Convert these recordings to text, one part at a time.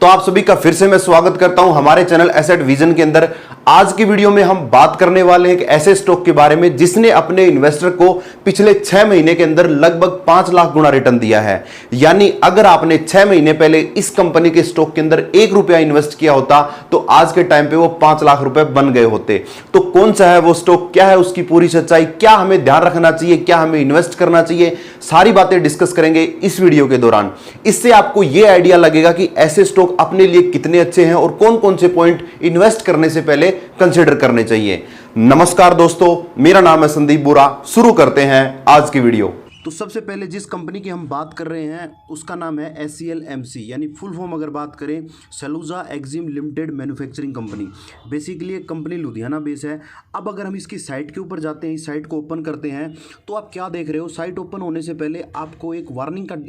तो आप सभी का फिर से मैं स्वागत करता हूं हमारे चैनल एसेट विजन के अंदर। आज की वीडियो में हम बात करने वाले हैं एक ऐसे स्टॉक के बारे में जिसने अपने इन्वेस्टर को पिछले 6 महीने के अंदर लगभग 5 लाख गुना रिटर्न दिया है। यानी अगर आपने 6 महीने पहले इस कंपनी के स्टॉक के अंदर 1 रुपया इन्वेस्ट किया होता तो आज के टाइम पे वो 5 लाख रुपए बन गए होते। तो कौन सा है वो स्टॉक, क्या है उसकी पूरी सच्चाई, क्या हमें ध्यान रखना चाहिए, क्या हमें इन्वेस्ट करना चाहिए, सारी बातें डिस्कस करेंगे इस वीडियो के दौरान। इससे आपको यह आइडिया लगेगा कि ऐसे स्टॉक अपने लिए कितने अच्छे हैं और कौन कौन से पॉइंट इन्वेस्ट करने से पहले कंसीडर करने चाहिए। नमस्कार दोस्तों, मेरा नाम है संदीप बोरा। शुरू करते हैं आज की वीडियो। तो सबसे पहले जिस कंपनी की हम बात कर रहे हैं उसका नाम है SCLMC, यानी फुल फॉर्म अगर बात करें Saluja exim limited manufacturing company. Basically एक कंपनी लुधियाना बेस है। अब अगर हम इसकी साइट के ऊपर जाते हैं, इस साइट को ओपन करते हैं, तो आप क्या देख रहे हो, साइट ओपन होने से पहले आपको एक वार्निंग का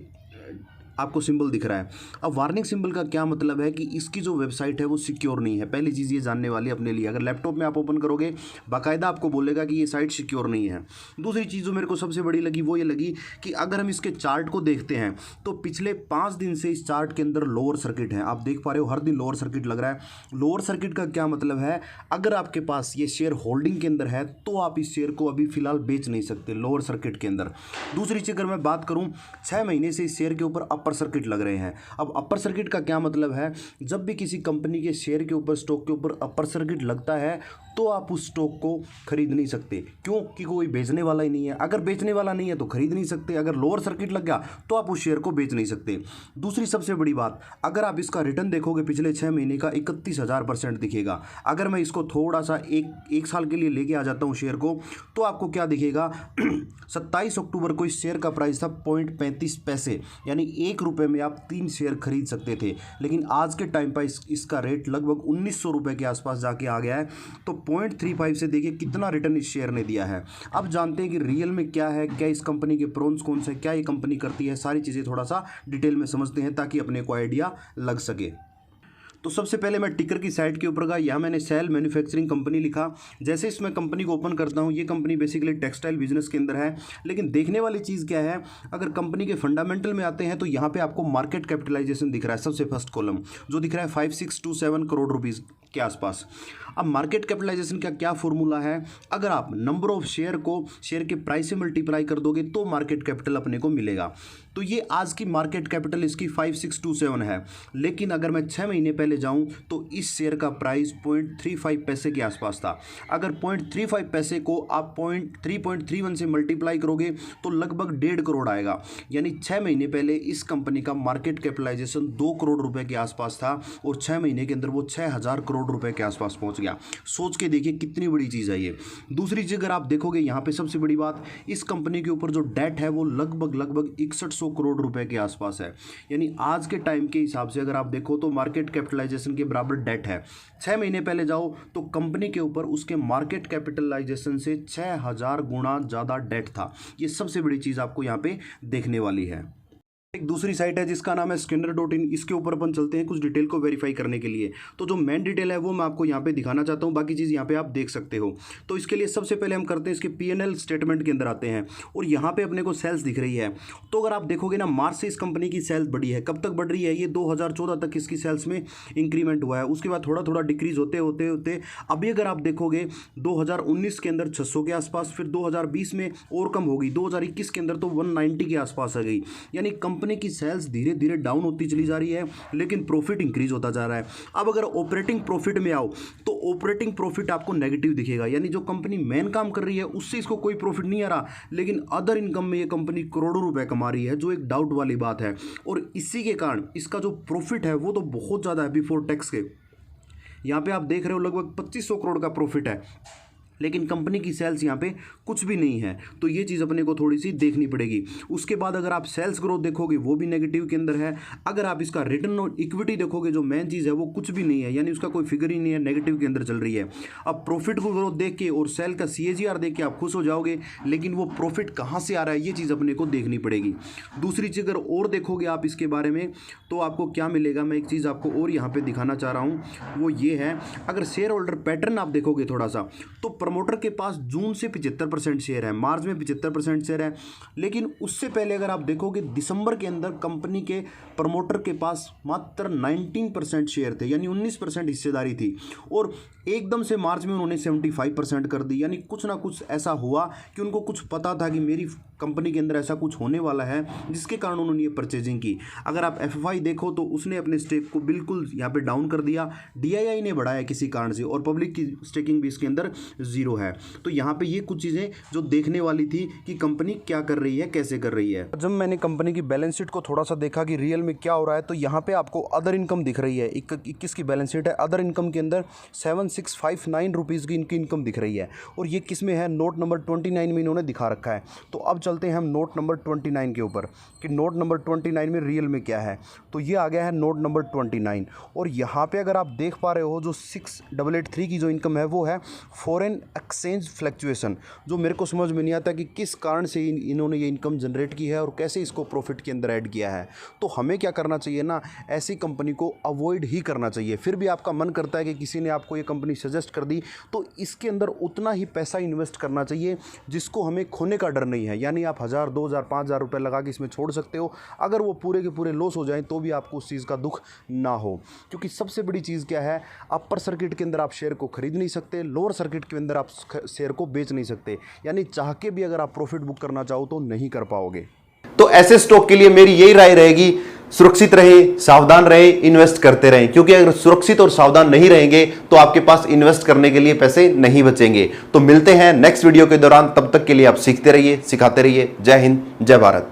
आपको सिंबल दिख रहा है। अब वार्निंग सिंबल का क्या मतलब है कि इसकी जो वेबसाइट है वो सिक्योर नहीं है। पहली चीज़ ये जानने वाली अपने लिए, अगर लैपटॉप में आप ओपन करोगे बाकायदा आपको बोलेगा कि ये साइट सिक्योर नहीं है। दूसरी चीज़ जो मेरे को सबसे बड़ी लगी वो ये लगी कि अगर हम इसके चार्ट को देखते हैं तो पिछले 5 दिन से इस चार्ट के अंदर लोअर सर्किट है। आप देख पा रहे हो हर दिन लोअर सर्किट लग रहा है। लोअर सर्किट का क्या मतलब है, अगर आपके पास ये शेयर होल्डिंग के अंदर है तो आप इस शेयर को अभी फिलहाल बेच नहीं सकते लोअर सर्किट के अंदर। दूसरी चीज़ अगर मैं बात करूँ, 6 महीने से इस शेयर के ऊपर अपर सर्किट लग रहे हैं। अब अपर सर्किट का क्या मतलब है, जब भी किसी कंपनी के शेयर के ऊपर, स्टॉक के ऊपर अपर सर्किट लगता है तो आप उस स्टॉक को खरीद नहीं सकते। क्यों? कि कोई बेचने वाला ही नहीं है। अगर बेचने वाला नहीं है तो खरीद नहीं सकते। अगर लोअर सर्किट लग गया तो आप उस शेयर को बेच नहीं सकते। दूसरी सबसे बड़ी बात, अगर आप इसका रिटर्न देखोगे पिछले 6 महीने का 31,000% दिखेगा। अगर मैं इसको थोड़ा सा एक साल के लिए लेके आ जाता हूँ शेयर को, तो आपको क्या दिखेगा 27 अक्टूबर को इस शेयर का प्राइस था 0.35 पैसे, यानी 1 रुपये में आप 3 शेयर खरीद सकते थे। लेकिन आज के टाइम पर इसका रेट लगभग 1900 रुपये के आसपास जाके आ गया है। तो 0.35 से देखिए कितना रिटर्न इस शेयर ने दिया है। अब जानते हैं कि रियल में क्या है, क्या इस कंपनी के प्रोन्स कौन से, क्या ये कंपनी करती है, सारी चीज़ें थोड़ा सा डिटेल में समझते हैं ताकि अपने को आइडिया लग सके। तो सबसे पहले मैं टिकर की साइट के ऊपर का यहाँ मैंने सेल मैन्युफैक्चरिंग कंपनी लिखा। जैसे इसमें कंपनी को ओपन करता हूँ, ये कंपनी बेसिकली टेक्सटाइल बिजनेस के अंदर है। लेकिन देखने वाली चीज़ क्या है, अगर कंपनी के फंडामेंटल में आते हैं तो यहाँ पे आपको मार्केट कैपिटलाइजेशन दिख रहा है। सबसे फर्स्ट कॉलम जो दिख रहा है 5627 करोड़ रुपीज़ के आसपास। अब मार्केट कैपिटलाइजेशन का क्या फॉर्मूला है, अगर आप नंबर ऑफ शेयर को शेयर के प्राइस से मल्टीप्लाई कर दोगे तो मार्केट कैपिटल अपने को मिलेगा। तो ये आज की मार्केट कैपिटल इसकी 5627 है। लेकिन अगर मैं 6 महीने पहले जाऊं तो इस शेयर का प्राइस 0.35 पैसे के आसपास था। अगर 0.35 पैसे को आप 3.31 से मल्टीप्लाई करोगे तो लगभग 1.5 करोड़ आएगा। यानी 6 महीने पहले इस कंपनी का मार्केट कैपिटलाइजेशन 2 करोड़ रुपए के आसपास था और 6 महीने के अंदर वो 6000 करोड़ रुपए के आसपास पहुंच गया। सोच के देखिए कितनी बड़ी चीज़ है ये। दूसरी चीज़ अगर आप देखोगे यहाँ पे सबसे बड़ी बात, इस कंपनी के ऊपर जो डेट है वो लगभग 6100 करोड़ रुपए के आसपास है। यानी आज के टाइम के हिसाब से अगर आप देखो तो मार्केट कैपिटलाइजेशन के बराबर डेट है। 6 महीने पहले जाओ तो कंपनी के ऊपर उसके मार्केट कैपिटलाइजेशन से 6000 गुना ज़्यादा डेट था। ये सबसे बड़ी चीज़ आपको यहाँ पे देखने वाली है। एक दूसरी साइट है जिसका नाम है skinner.in। इसके ऊपर अपन चलते हैं कुछ डिटेल को वेरीफाई करने के लिए। तो जो मेन डिटेल है वो मैं आपको यहाँ पे दिखाना चाहता हूँ, बाकी चीज़ यहाँ पे आप देख सकते हो। तो इसके लिए सबसे पहले हम करते हैं इसके P&L स्टेटमेंट के अंदर आते हैं और यहाँ पे अपने को सेल्स दिख रही है। तो अगर आप देखोगे ना, मार्च से इस कंपनी की सेल्स बढ़ी है। कब तक बढ़ रही है, ये 2014 तक इसकी सेल्स में इंक्रीमेंट हुआ है। उसके बाद थोड़ा थोड़ा डिक्रीज होते होते होते अभी अगर आप देखोगे 2019 के अंदर 600 के आसपास, फिर 2020 में और कम हो गई, 2021 के अंदर तो 190 के आसपास आ गई। यानी कंपनी की सेल्स धीरे धीरे डाउन होती चली जा रही है लेकिन प्रॉफिट इंक्रीज होता जा रहा है। अब अगर ऑपरेटिंग प्रॉफिट में आओ तो ऑपरेटिंग प्रॉफिट आपको नेगेटिव दिखेगा। यानी जो कंपनी मेन काम कर रही है उससे इसको कोई प्रॉफिट नहीं आ रहा, लेकिन अदर इनकम में ये कंपनी करोड़ों रुपए कमा रही है, जो एक डाउट वाली बात है। और इसी के कारण इसका जो प्रॉफिट है वो तो बहुत ज़्यादा है बिफोर टैक्स के। यहाँ पे आप देख रहे हो लगभग 2500 करोड़ का प्रॉफिट है, लेकिन कंपनी की सेल्स यहाँ पे कुछ भी नहीं है। तो ये चीज़ अपने को थोड़ी सी देखनी पड़ेगी। उसके बाद अगर आप सेल्स ग्रोथ देखोगे वो भी नेगेटिव के अंदर है। अगर आप इसका रिटर्न ऑन इक्विटी देखोगे, जो मेन चीज़ है वो कुछ भी नहीं है, यानी उसका कोई फिगर ही नहीं है, नेगेटिव के अंदर चल रही है। अब प्रॉफिट को ग्रोथ देख के और सेल का CAGR देख के आप खुश हो जाओगे, लेकिन वो प्रॉफिट कहाँ से आ रहा है ये चीज़ अपने को देखनी पड़ेगी। दूसरी चीज़ अगर और देखोगे आप इसके बारे में तो आपको क्या मिलेगा, मैं एक चीज़ आपको और यहाँ पर दिखाना चाह रहा हूँ, वो ये है। अगर शेयर होल्डर पैटर्न आप देखोगे थोड़ा सा, तो प्रमोटर के पास जून से 75% शेयर है, मार्च में 75% शेयर है, लेकिन उससे पहले अगर आप देखोगे दिसंबर के अंदर कंपनी के प्रमोटर के पास मात्र 19% शेयर थे, यानी 19% हिस्सेदारी थी, और एकदम से मार्च में उन्होंने 75% कर दी। यानी कुछ ना कुछ ऐसा हुआ कि उनको कुछ पता था कि मेरी कंपनी के अंदर ऐसा कुछ होने वाला है, जिसके कारण उन्होंने ये परचेजिंग की। अगर आप एफएफआई देखो तो उसने अपने स्टेक को बिल्कुल यहाँ पे डाउन कर दिया, डीआईआई ने बढ़ाया किसी कारण से, और पब्लिक की स्टेकिंग भी इसके अंदर जीरो है। तो यहाँ पे ये कुछ चीज़ें जो देखने वाली थी कि कंपनी क्या कर रही है, कैसे कर रही है। जब मैंने कंपनी की बैलेंस शीट को थोड़ा सा देखा कि रियल में क्या हो रहा है, तो यहाँ पे आपको अदर इनकम दिख रही है। 21 की बैलेंस शीट है, अदर इनकम के अंदर 7659 रुपीज़ की इनकी इनकम दिख रही है, और ये किस में है, नोट नंबर 29 में इन्होंने दिखा रखा है। तो अब चलते हैं हम नोट नंबर 29 के ऊपर कि नोट नंबर 29 में रियल में क्या है। तो ये आ गया है नोट नंबर 29, और यहाँ पे अगर आप देख पा रहे हो जो 6883 की जो इनकम है वो है फॉरेन एक्सचेंज फ्लक्चुएशन, जो मेरे को समझ में नहीं आता कि किस कारण से इन्होंने ये इनकम जनरेट की है और कैसे इसको प्रॉफिट के अंदर ऐड किया है। तो हमें क्या करना चाहिए ना, ऐसी कंपनी को अवॉइड ही करना चाहिए। फिर भी आपका मन करता है कि किसी ने आपको ये कंपनी सजेस्ट कर दी, तो इसके अंदर उतना ही पैसा इन्वेस्ट करना चाहिए जिसको हमें खोने का डर नहीं है। यानी आप 1000, 2000, 5000 रुपये लगा के इसमें छोड़ सकते हो, अगर वो पूरे के पूरे लॉस हो जाएं तो भी आपको उस चीज़ का दुख ना हो। क्योंकि सबसे बड़ी चीज़ क्या है, अपर सर्किट के अंदर आप शेयर को खरीद नहीं सकते, लोअर सर्किट के अंदर आप शेयर को बेच नहीं सकते, यानी चाह के भी अगर आप प्रॉफिट बुक करना चाहो तो नहीं कर पाओगे। तो ऐसे स्टॉक के लिए मेरी यही राय रहेगी, सुरक्षित रहें, सावधान रहें, इन्वेस्ट करते रहें, क्योंकि अगर सुरक्षित और सावधान नहीं रहेंगे तो आपके पास इन्वेस्ट करने के लिए पैसे नहीं बचेंगे। तो मिलते हैं नेक्स्ट वीडियो के दौरान, तब तक के लिए आप सीखते रहिए, सिखाते रहिए। जय हिंद, जय भारत।